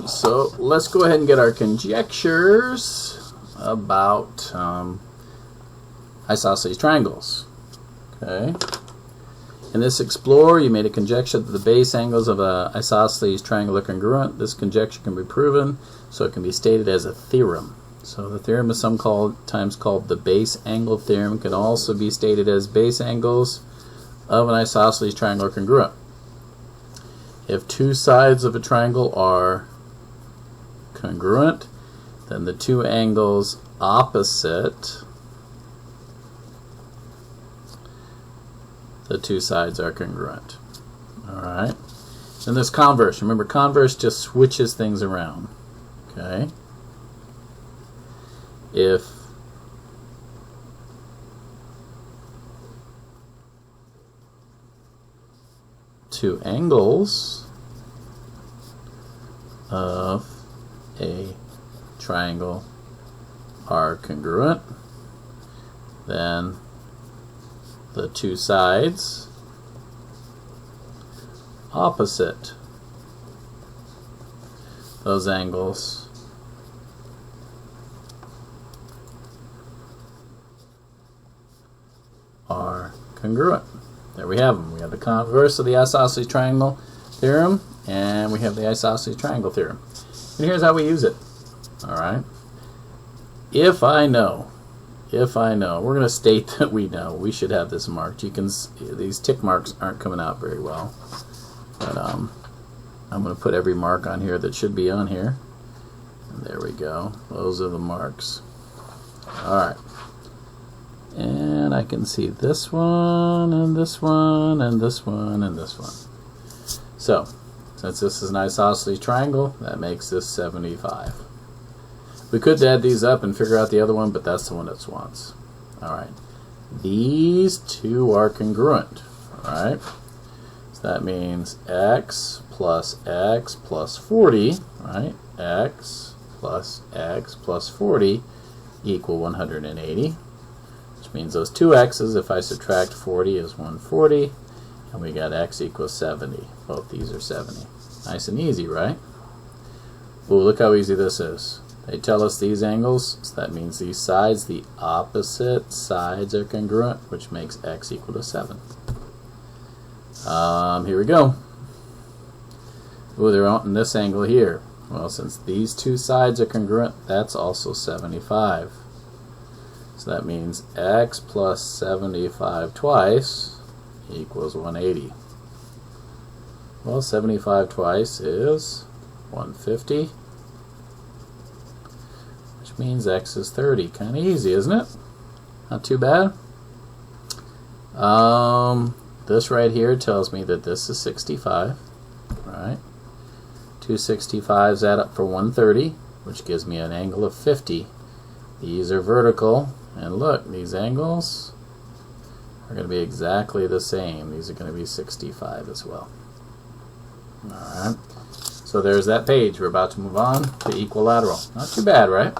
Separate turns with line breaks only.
So let's go ahead and get our conjectures about isosceles triangles. Okay. In this Explorer, you made a conjecture that the base angles of an isosceles triangle are congruent. This conjecture can be proven, so it can be stated as a theorem. So the theorem is sometimes called the base angle theorem. It can also be stated as base angles of an isosceles triangle are congruent. If two sides of a triangle are congruent, then the two angles opposite the two sides are congruent. Alright. Then there's converse. Remember, converse just switches things around. Okay. If two angles of a triangle are congruent, then the two sides opposite those angles are congruent. There we have them. We have the converse of the isosceles triangle theorem, and we have the isosceles triangle theorem. And here's how we use it. Alright. If I know, we're going to state that we know. We should have this marked. You can see these tick marks aren't coming out very well. But I'm going to put every mark on here that should be on here. And there we go. Those are the marks. Alright. And I can see this one, and this one, and this one, and this one. So, since this is an isosceles triangle, that makes this 75. We could add these up and figure out the other one, but that's the one that wants. Alright. These two are congruent. Alright. So that means x plus 40, right? X plus 40 equal 180. Which means those two x's, if I subtract 40, is 140. And we got x equals 70. Both these are 70. Nice and easy, right? Ooh, look how easy this is. They tell us these angles, so that means these sides, the opposite sides are congruent, which makes x equal to 7. Here we go. Ooh, they're on this angle here. Well, since these two sides are congruent, that's also 75. So that means x plus 75 twice equals 180. Well, 75 twice is 150. Which means x is 30. Kind of easy, isn't it? Not too bad. This right here tells me that this is 65. Right? Two 65s add up for 130, which gives me an angle of 50. These are vertical, and look, these angles are going to be exactly the same. These are going to be 65 as well. Alright, so there's that page. We're about to move on to equilateral. Not too bad, right?